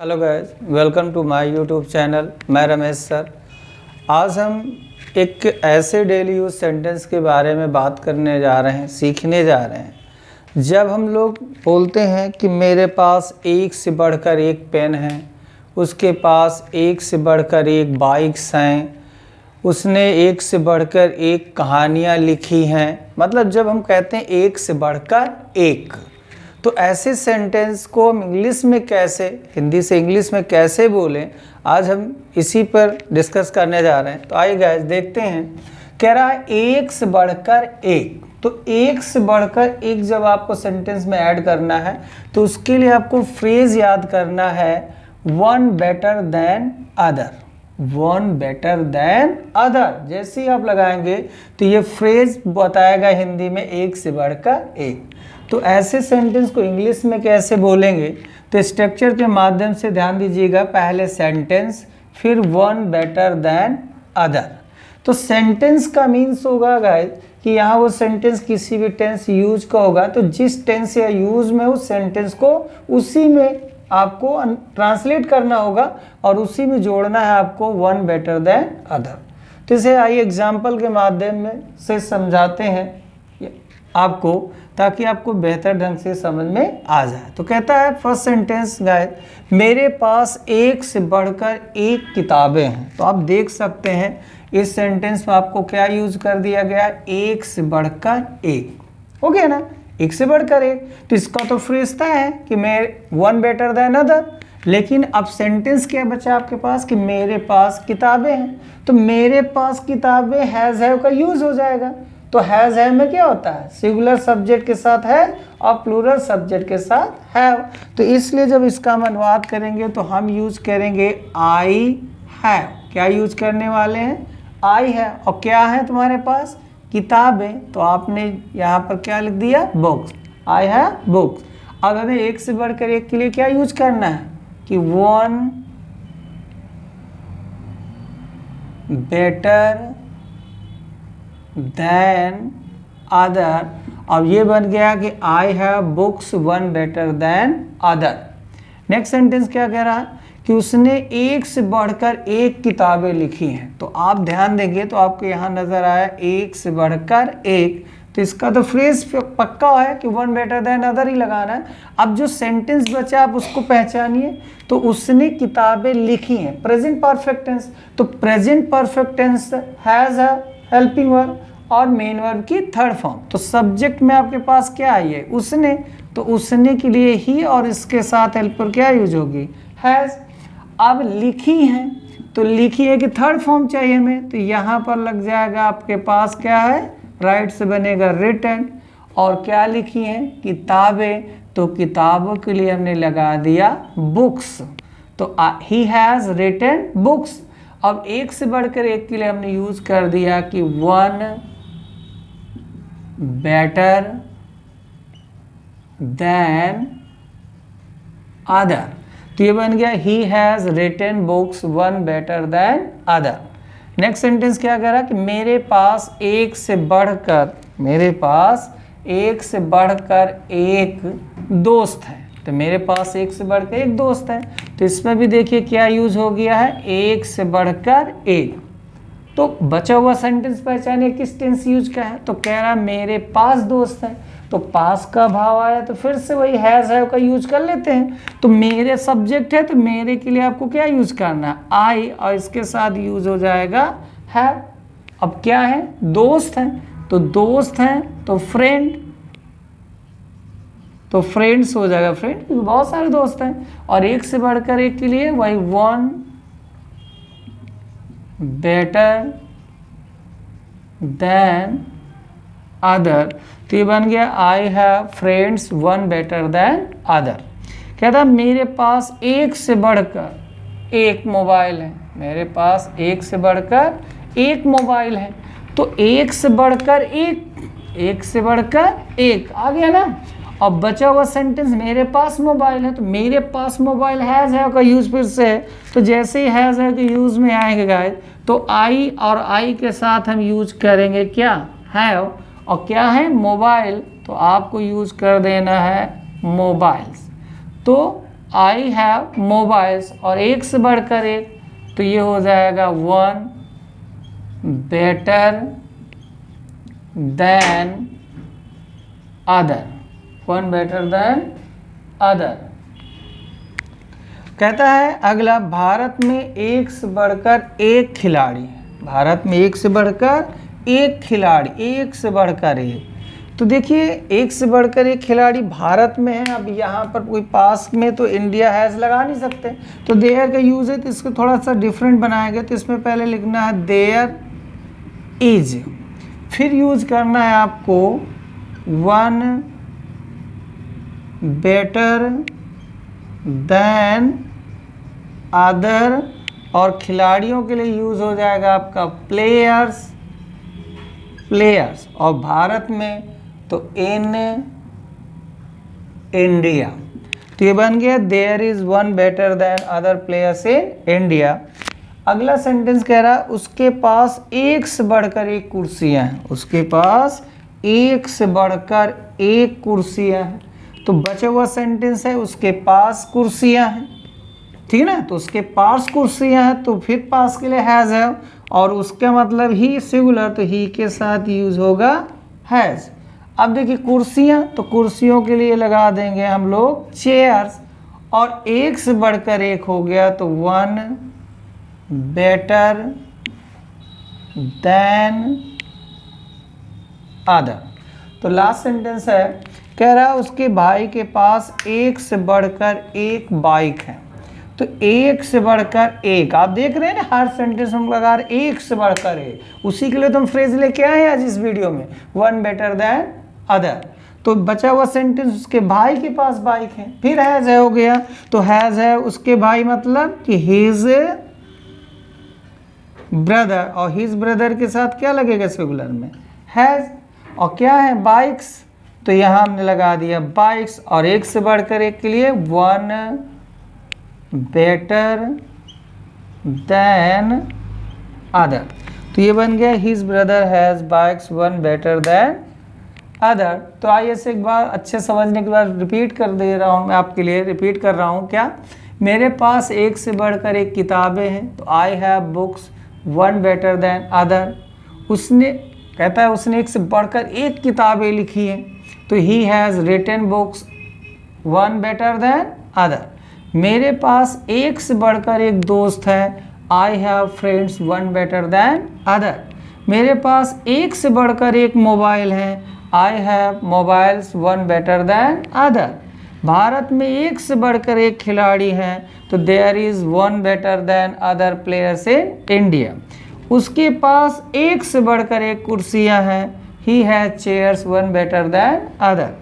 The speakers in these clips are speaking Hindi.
Hello guys, welcome to my YouTube channel. मैं रमेश सर। आज हम एक ऐसे डेली यूज सेंटेंस के बारे में बात करने जा रहे हैं, सीखने जा रहे हैं। जब हम लोग बोलते हैं कि मेरे पास एक से बढ़कर एक पेन है, उसके पास एक से बढ़कर एक बाइक्स हैं, उसने एक से बढ़कर एक कहानियाँ लिखी हैं, मतलब जब हम कहते हैं एक से बढ़कर एक, तो ऐसे सेंटेंस को हम इंग्लिश में कैसे, हिंदी से इंग्लिश में कैसे बोलें, आज हम इसी पर डिस्कस करने जा रहे हैं। तो आइए गाइस देखते हैं। कह रहा है एक से बढ़कर एक। तो एक से बढ़कर एक जब आपको सेंटेंस में ऐड करना है तो उसके लिए आपको फ्रेज याद करना है, one better than other. One better than other जैसे ही आप लगाएंगे तो ये फ्रेज बताएगा हिंदी में एक से बढ़कर एक। तो ऐसे सेंटेंस को इंग्लिश में कैसे बोलेंगे, तो स्ट्रक्चर के माध्यम से ध्यान दीजिएगा। पहले सेंटेंस, फिर वन बेटर देन अदर। तो सेंटेंस का मीन्स होगा गाइस कि यहाँ वो सेंटेंस किसी भी टेंस यूज का होगा, तो जिस टेंस या यूज में उस सेंटेंस को उसी में आपको ट्रांसलेट करना होगा और उसी में जोड़ना है आपको वन बेटर देन अदर। तो इसे आइए एग्जाम्पल के माध्यम में से समझाते हैं आपको, ताकि आपको बेहतर ढंग से समझ में आ जाए। तो कहता है फर्स्ट सेंटेंस गाइस, मेरे पास एक से बढ़कर एक किताबें हैं। तो आप देख सकते हैं इस सेंटेंस में आपको क्या यूज कर दिया गया, एक से बढ़कर एक। हो गया ना, एक से बढ़कर एक। तो इसका तो फ्रेज है कि मेरे वन बेटर देन अदर, लेकिन अब सेंटेंस क्या बचा आपके पास कि मेरे पास किताबें हैं। तो मेरे पास किताबें हैज हैव का यूज हो जाएगा। तो हैज हैव में क्या होता है, सिंगुलर सब्जेक्ट के साथ है और प्लूरल सब्जेक्ट के साथ हैव। तो इसलिए जब इसका हम अनुवाद करेंगे तो हम यूज करेंगे आई हैव। क्या यूज करने वाले हैं, आई है। और क्या है तुम्हारे पास, किताबें। तो आपने यहाँ पर क्या लिख दिया, बुक्स। I have books. अब हमें एक से बढ़कर एक के लिए क्या यूज करना है कि वन बेटर देन अदर। अब ये बन गया कि I have books one better than other. Next sentence क्या कह रहा है कि उसने एक से बढ़कर एक किताबें लिखी हैं। तो आप ध्यान देंगे तो आपको यहाँ नजर आया एक से बढ़कर एक। तो इसका तो फ्रेज पक्का है कि वन बेटर देन अदर ही लगाना है। अब जो सेंटेंस बचा आप उसको पहचानिए। तो उसने किताबें लिखी हैं, प्रेजेंट परफेक्ट टेंस। तो प्रेजेंट परफेक्ट टेंस हैज है, हेल्पिंग वर्ब और मेन वर्ब की थर्ड फॉर्म। तो सब्जेक्ट में आपके पास क्या आई है, उसने। तो उसने के लिए ही और इसके साथ हेल्पर क्या यूज होगी, हैज। अब लिखी है, तो लिखी है कि थर्ड फॉर्म चाहिए हमें, तो यहाँ पर लग जाएगा आपके पास क्या है, राइट से बनेगा रिटन। और क्या लिखी है, किताबें। तो किताबों के लिए हमने लगा दिया बुक्स। तो ही हैज रिटन बुक्स। अब एक से बढ़कर एक के लिए हमने यूज कर दिया कि वन बेटर देन अदर। तो ये बन गया he has written books one better than other. Next sentence क्या कह रहा है कि मेरे पास एक से बढ़कर, मेरे पास एक से बढ़कर एक दोस्त है। तो मेरे पास एक से बढ़कर एक दोस्त है। तो इसमें भी देखिए क्या यूज हो गया है, एक से बढ़कर एक। तो बचा हुआ सेंटेंस पहचानिए किस टेंस यूज का है। तो कह रहा मेरे पास दोस्त है। तो पास का भाव आया तो फिर से वही हैज हैव का यूज कर लेते हैं। तो मेरे सब्जेक्ट है, तो मेरे के लिए आपको क्या यूज करना है, आई, और इसके साथ यूज हो जाएगा हैव। अब क्या है, दोस्त है। तो दोस्त है तो फ्रेंड, तो फ्रेंड्स हो जाएगा फ्रेंड, क्योंकि बहुत सारे दोस्त हैं। और एक से बढ़कर एक के लिए वही वन बेटर देन अदर। तो ये बन गया आई have friends one better than other. कहता मेरे पास एक से बढ़कर एक मोबाइल है। मेरे पास एक से बढ़कर एक मोबाइल है। तो एक से बढ़कर एक, एक से बढ़कर एक आ गया ना। अब बचा हुआ सेंटेंस मेरे पास मोबाइल है। तो मेरे पास मोबाइल हैज हैव का यूज फिर से है। तो जैसे ही हैज हैव के यूज में आएंगे गाइस, तो आई और आई के साथ हम यूज करेंगे क्या, हैव। और क्या है, मोबाइल। तो आपको यूज कर देना है मोबाइल्स। तो आई हैव मोबाइल्स, और एक से बढ़कर एक, तो ये हो जाएगा one better than other, one better than other. कहता है अगला, भारत में एक से बढ़कर एक खिलाड़ी है, भारत में एक से बढ़कर एक खिलाड़ी, एक से बढ़कर एक। तो देखिए एक से बढ़कर एक खिलाड़ी भारत में है, अब यहाँ पर कोई पास में तो इंडिया हैज़ लगा नहीं सकते, तो देयर का यूज़ है, तो इसको थोड़ा सा डिफरेंट बनाएंगे। तो इसमें पहले लिखना है देयर इज, फिर यूज करना है आपको वन बेटर देन अदर, और खिलाड़ियों के लिए यूज हो जाएगा आपका प्लेयर्स, प्लेयर्स, और भारत में तो इन इंडिया। तो ये बन गया there is one better than other players in India. अगला सेंटेंस कह रहा है उसके पास एक से बढ़कर एक कुर्सियां हैं, उसके पास एक से बढ़कर एक कुर्सियां हैं। तो बचा हुआ सेंटेंस है उसके पास कुर्सियां हैं, ठीक है ना, तो उसके पास कुर्सियां हैं, तो फिर पास के लिए हैज़ है, और उसका मतलब ही सिंगुलर, तो ही के साथ यूज होगा हैज़। अब देखिए कुर्सियां, तो कुर्सियों के लिए लगा देंगे हम लोग चेयर्स, और एक से बढ़कर एक हो गया तो वन बेटर देन अदर। तो लास्ट सेंटेंस है, कह रहा है उसके भाई के पास एक से बढ़कर एक बाइक है। तो एक से बढ़कर एक, आप देख रहे हैं ना हर सेंटेंस हम लगा रहे एक से बढ़कर एक, उसी के लिए तो हम फ्रेज लेके आए हैं आज इस वीडियो में, वन बेटर देन अदर। तो बचा हुआ सेंटेंस उसके भाई के पास बाइक है, फिर हैज है हो गया, तो हैज है उसके भाई मतलब कि हिज ब्रदर, और हिज ब्रदर के साथ क्या लगेगा सिंगुलर में हैज, और क्या है बाइक्स, तो यहाँ हमने लगा दिया बाइक्स, और एक से बढ़कर एक के लिए वन बेटर देन अदर। तो ये बन गया his brother has bikes one better than other. तो आइए से एक बार अच्छे समझने के बाद रिपीट कर दे रहा हूँ, मैं आपके लिए रिपीट कर रहा हूँ। क्या, मेरे पास एक से बढ़कर एक किताबें हैं, तो I have books one better than other. उसने कहता है उसने एक से बढ़कर एक किताबें लिखी हैं, तो he has written books one better than other. मेरे पास एक से बढ़कर एक दोस्त है, I have friends one better than other. मेरे पास एक से बढ़कर एक मोबाइल है, I have mobiles one better than other. Bharat में एक से बढ़कर एक खिलाड़ी हैं, तो there is one better than other players in India. उसके पास एक से बढ़कर एक कुर्सियां हैं, he has chairs one better than other.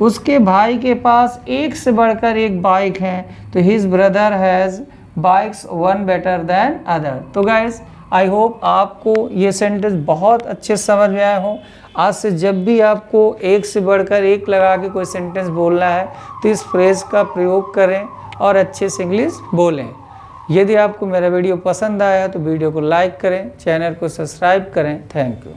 उसके भाई के पास एक से बढ़कर एक बाइक है, तो his brother has bikes one better than other. तो गाइस आई होप आपको ये सेंटेंस बहुत अच्छे समझ में आया हो। आज से जब भी आपको एक से बढ़कर एक लगा के कोई सेंटेंस बोलना है, तो इस फ्रेज का प्रयोग करें और अच्छे से इंग्लिश बोलें। यदि आपको मेरा वीडियो पसंद आया तो वीडियो को लाइक करें, चैनल को सब्सक्राइब करें। Thank you.